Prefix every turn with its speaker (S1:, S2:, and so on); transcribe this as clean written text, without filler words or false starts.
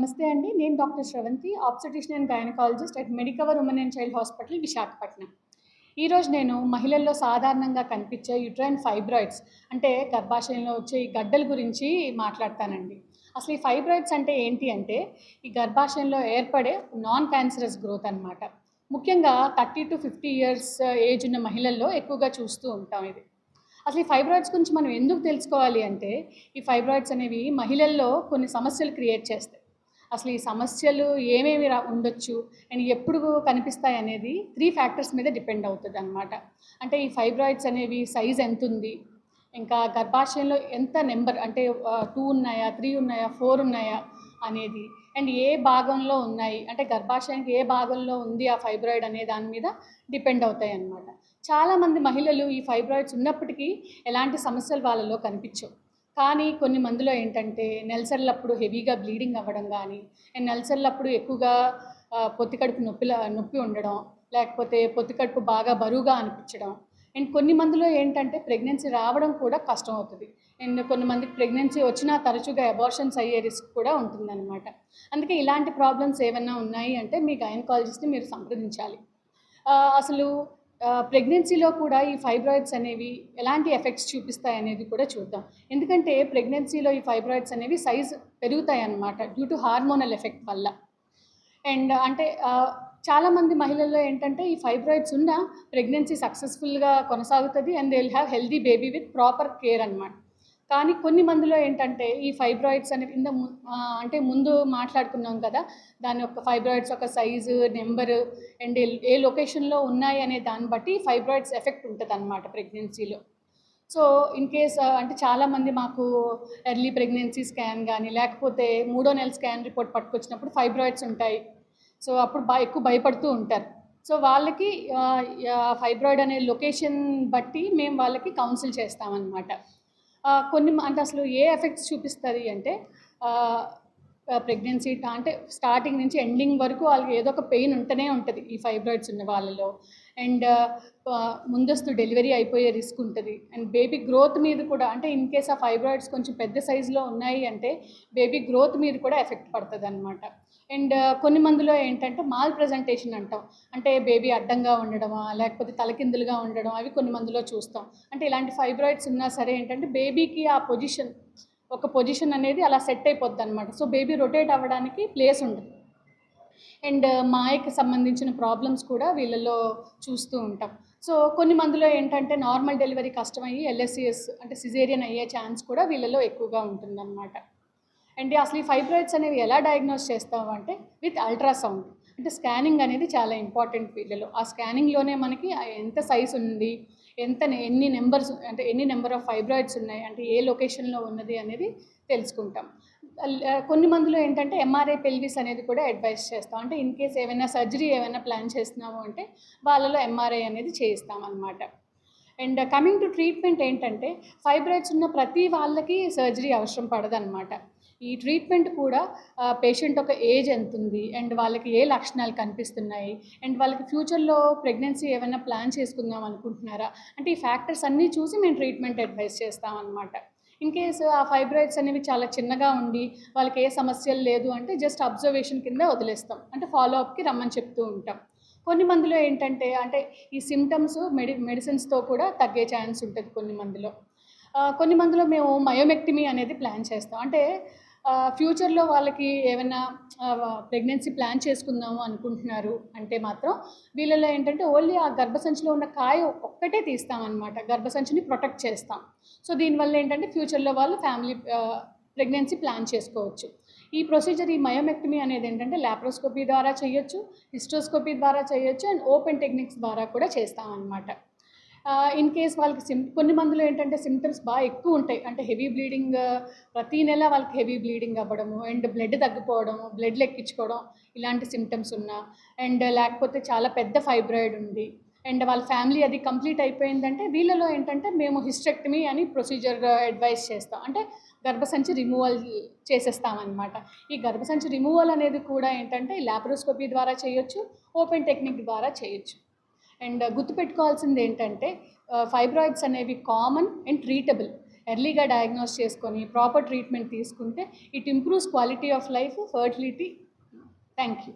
S1: నమస్తే అండి. నేను doctor Sravanthi, obstetrician and gynaecologist at Medicover women and child hospital, Visakhapatnam. ఈరోజు నేను మహిళల్లో సాధారణంగా కనిపించే యుట్రైన్ ఫైబ్రాయిడ్స్ అంటే గర్భాశయంలో వచ్చే ఈ గడ్డల గురించి మాట్లాడతానండి. అసలు ఈ ఫైబ్రాయిడ్స్ అంటే ఏంటి అంటే ఈ గర్భాశయంలో ఏర్పడే నాన్ క్యాన్సరస్ గ్రోత్ అనమాట. ముఖ్యంగా 30 to 50 ఇయర్స్ ఏజ్ ఉన్న మహిళల్లో ఎక్కువగా చూస్తూ ఉంటాం ఇది. అసలు ఈ ఫైబ్రాయిడ్స్ గురించి మనం ఎందుకు తెలుసుకోవాలి అంటే ఈ ఫైబ్రాయిడ్స్ అనేవి మహిళల్లో కొన్ని సమస్యలు క్రియేట్ చేస్తాయి. అసలు ఈ సమస్యలు ఏమేమి ఉండొచ్చు అండ్ ఎప్పుడు కనిపిస్తాయి అనేది 3 ఫ్యాక్టర్స్ మీద డిపెండ్ అవుతుంది అనమాట. అంటే ఈ ఫైబ్రాయిడ్స్ అనేవి సైజ్ ఎంత ఉంది, ఇంకా గర్భాశయంలో ఎంత నెంబర్ అంటే 2 ఉన్నాయా, 3 ఉన్నాయా, 4 ఉన్నాయా అనేది, అండ్ ఏ భాగంలో ఉన్నాయి అంటే గర్భాశయానికి ఏ భాగంలో ఉంది ఆ ఫైబ్రాయిడ్ అనే దాని మీద డిపెండ్ అవుతాయి అన్నమాట. చాలామంది మహిళలు ఈ ఫైబ్రాయిడ్స్ ఉన్నప్పటికీ ఎలాంటి సమస్యలు వాళ్ళలో కనిపించవు. కానీ కొన్ని మందిలో ఏంటంటే నెలసరినప్పుడు హెవీగా బ్లీడింగ్ అవ్వడం కానీ, అండ్ నెలసరినప్పుడు ఎక్కువగా పొత్తికడుపు నొప్పి ఉండడం, లేకపోతే పొత్తికడుపు బాగా బరువుగా అనిపించడం, అండ్ కొన్ని మందిలో ఏంటంటే ప్రెగ్నెన్సీ రావడం కూడా కష్టం అవుతుంది. అండ్ కొంతమందికి ప్రెగ్నెన్సీ వచ్చినా తరచుగా అబార్షన్స్ అయ్యే రిస్క్ కూడా ఉంటుందన్నమాట. అందుకే ఇలాంటి ప్రాబ్లమ్స్ ఏమైనా ఉన్నాయి అంటే మీ గైనకాలజిస్ట్ని మీరు సంప్రదించాలి. అసలు ప్రెగ్నెన్సీలో కూడా ఈ ఫైబ్రాయిడ్స్ అనేవి ఎలాంటి ఎఫెక్ట్స్ చూపిస్తాయి అనేది కూడా చూద్దాం. ఎందుకంటే ప్రెగ్నెన్సీలో ఈ ఫైబ్రాయిడ్స్ అనేవి సైజ్ పెరుగుతాయి అన్నమాట డ్యూ టు హార్మోనల్ ఎఫెక్ట్ వల్ల. అండ్ అంటే చాలామంది మహిళల్లో ఏంటంటే ఈ ఫైబ్రాయిడ్స్ ఉన్న ప్రెగ్నెన్సీ సక్సెస్ఫుల్గా కొనసాగుతుంది and they will have healthy baby with proper care అనమాట. కానీ కొన్ని మందిలో ఏంటంటే ఈ ఫైబ్రాయిడ్స్ అనేవి అంటే ముందు మాట్లాడుకున్నాం కదా, దాని యొక్క ఫైబ్రాయిడ్స్ యొక్క సైజు, నెంబరు అండ్ ఏ లొకేషన్లో ఉన్నాయి అనే దాన్ని బట్టి ఫైబ్రాయిడ్స్ ఎఫెక్ట్ ఉంటుంది అనమాట ప్రెగ్నెన్సీలో. సో ఇన్ కేస్ అంటే చాలామంది మాకు ఎర్లీ ప్రెగ్నెన్సీ స్కాన్ కానీ లేకపోతే 3వ నెల స్కాన్ రిపోర్ట్ పట్టుకొచ్చినప్పుడు ఫైబ్రాయిడ్స్ ఉంటాయి. సో అప్పుడు ఎక్కువ భయపడుతూ ఉంటారు. సో వాళ్ళకి ఫైబ్రాయిడ్ అనే లొకేషన్ బట్టి మేము వాళ్ళకి కౌన్సిల్ చేస్తామన్నమాట. కొన్ని అంటే అసలు ఏ ఎఫెక్ట్స్ చూపిస్తుంది అంటే ప్రెగ్నెన్సీ అంటే స్టార్టింగ్ నుంచి ఎండింగ్ వరకు వాళ్ళకి ఏదో ఒక పెయిన్ ఉంటూనే ఉంటుంది ఈ ఫైబ్రాయిడ్స్ ఉన్న వాళ్ళలో. అండ్ ముందస్తు డెలివరీ అయిపోయే రిస్క్ ఉంటుంది. అండ్ బేబీ గ్రోత్ మీద కూడా అంటే ఇన్ కేస్ ఆ ఫైబ్రాయిడ్స్ కొంచెం పెద్ద సైజులో ఉన్నాయి అంటే బేబీ గ్రోత్ మీద కూడా ఎఫెక్ట్ పడుతుంది అనమాట. అండ్ కొన్ని మందిలో ఏంటంటే మాల్ ప్రజెంటేషన్ అంటాం, అంటే బేబీ అడ్డంగా ఉండడమా లేకపోతే తలకిందులుగా ఉండడం, అవి కొన్ని మందిలో చూస్తాం. అంటే ఇలాంటి ఫైబ్రాయిడ్స్ ఉన్నా సరే ఏంటంటే బేబీకి ఆ పొజిషన్ అనేది అలా సెట్ అయిపోద్ది అనమాట. సో బేబీ రొటేట్ అవ్వడానికి ప్లేస్ ఉండదు. అండ్ మాయకి సంబంధించిన ప్రాబ్లమ్స్ కూడా వీళ్ళలో చూస్తూ ఉంటాం. సో కొన్ని మందిలో ఏంటంటే నార్మల్ డెలివరీ కష్టమయ్యి LSCS అంటే సిజేరియన్ అయ్యే ఛాన్స్ కూడా వీళ్ళలో ఎక్కువగా ఉంటుందన్నమాట. అండ్ అసలు ఈ ఫైబ్రాయిడ్స్ అనేవి ఎలా డయాగ్నోస్ చేస్తాము అంటే విత్ అల్ట్రాసౌండ్. అంటే స్కానింగ్ అనేది చాలా ఇంపార్టెంట్ వీళ్ళలో. ఆ స్కానింగ్లోనే మనకి ఎంత సైజ్ ఉంది, ఎన్ని నెంబర్ ఆఫ్ ఫైబ్రాయిడ్స్ ఉన్నాయి, అంటే ఏ లొకేషన్లో ఉన్నది అనేది తెలుసుకుంటాం. కొన్ని మందిలో ఏంటంటే MRI పెల్విస్ అనేది కూడా అడ్వైస్ చేస్తాం. అంటే ఇన్ కేస్ ఏమైనా సర్జరీ ఏమైనా ప్లాన్ చేస్తున్నాము అంటే వాళ్ళలో MRI అనేది చేయిస్తామన్నమాట. అండ్ కమింగ్ టు ట్రీట్మెంట్ ఏంటంటే ఫైబ్రాయిడ్స్ ఉన్న ప్రతి వాళ్ళకి సర్జరీ అవసరం పడదన్నమాట. ఈ ట్రీట్మెంట్ కూడా పేషెంట్ ఒక ఏజ్ ఎంత ఉంది అండ్ వాళ్ళకి ఏ లక్షణాలు కనిపిస్తున్నాయి అండ్ వాళ్ళకి ఫ్యూచర్లో ప్రెగ్నెన్సీ ఏమైనా ప్లాన్ చేసుకుందాం అనుకుంటున్నారా అంటే ఈ ఫ్యాక్టర్స్ అన్నీ చూసి మేము ట్రీట్మెంట్ అడ్వైస్ చేస్తామన్నమాట. ఇన్ కేసు ఆ ఫైబ్రాయిడ్స్ అనేవి చాలా చిన్నగా ఉండి వాళ్ళకి ఏ సమస్యలు లేదు అంటే జస్ట్ అబ్జర్వేషన్ కింద వదిలేస్తాం, అంటే ఫాలోఅప్కి రమ్మని చెప్తూ ఉంటాం. కొన్ని మందిలో ఏంటంటే అంటే ఈ సిమ్టమ్స్ మెడిసిన్స్తో కూడా తగ్గే ఛాన్స్ ఉంటుంది కొన్ని మందిలో మేము మయోమెక్టమీ అనేది ప్లాన్ చేస్తాం. అంటే ఫ్యూచర్లో వాళ్ళకి ఏమైనా ప్రెగ్నెన్సీ ప్లాన్ చేసుకుందాము అనుకుంటున్నారు అంటే మాత్రం వీళ్ళలో ఏంటంటే ఓన్లీ ఆ గర్భసంచిలో ఉన్న కాయ ఒక్కటే తీస్తామన్నమాట, గర్భసంచిని ప్రొటెక్ట్ చేస్తాం. సో దీనివల్ల ఏంటంటే ఫ్యూచర్లో వాళ్ళు ఫ్యామిలీ ప్రెగ్నెన్సీ ప్లాన్ చేసుకోవచ్చు. ఈ ప్రొసీజర్, ఈ మయోమెక్టమీ అనేది ఏంటంటే లాప్రోస్కోపీ ద్వారా చేయొచ్చు, హిస్టోస్కోపీ ద్వారా చేయొచ్చు అండ్ ఓపెన్ టెక్నిక్స్ ద్వారా కూడా చేస్తామన్నమాట. ఇన్ కేస్ వాళ్ళకి కొన్ని మందిలో ఏంటంటే సిమ్టమ్స్ బాగా ఎక్కువ ఉంటాయి, అంటే హెవీ బ్లీడింగ్, ప్రతీ నెల వాళ్ళకి హెవీ బ్లీడింగ్ అవ్వడము అండ్ బ్లడ్ తగ్గిపోవడము, బ్లడ్ లెక్కించుకోవడం, ఇలాంటి సిమ్టమ్స్ ఉన్నా అండ్ లేకపోతే చాలా పెద్ద ఫైబ్రాయిడ్ ఉంది అండ్ వాళ్ళ ఫ్యామిలీ అది కంప్లీట్ అయిపోయిందంటే వీళ్ళలో ఏంటంటే మేము హిస్టెక్టమీ అని ప్రొసీజర్ అడ్వైస్ చేస్తాం, అంటే గర్భసంచి రిమూవల్ చేసేస్తామన్నమాట. ఈ గర్భసంచి రిమూవల్ అనేది కూడా ఏంటంటే లాప్రోస్కోపీ ద్వారా చేయొచ్చు, ఓపెన్ టెక్నిక్ ద్వారా చేయొచ్చు. అండ్ గుర్తుపెట్టుకోవాల్సింది ఏంటంటే ఫైబ్రాయిడ్స్ అనేవి కామన్ అండ్ ట్రీటబుల్. ఎర్లీగా డయాగ్నోస్ చేసుకొని ప్రాపర్ ట్రీట్మెంట్ తీసుకుంటే it improves quality of life, fertility. Thank you.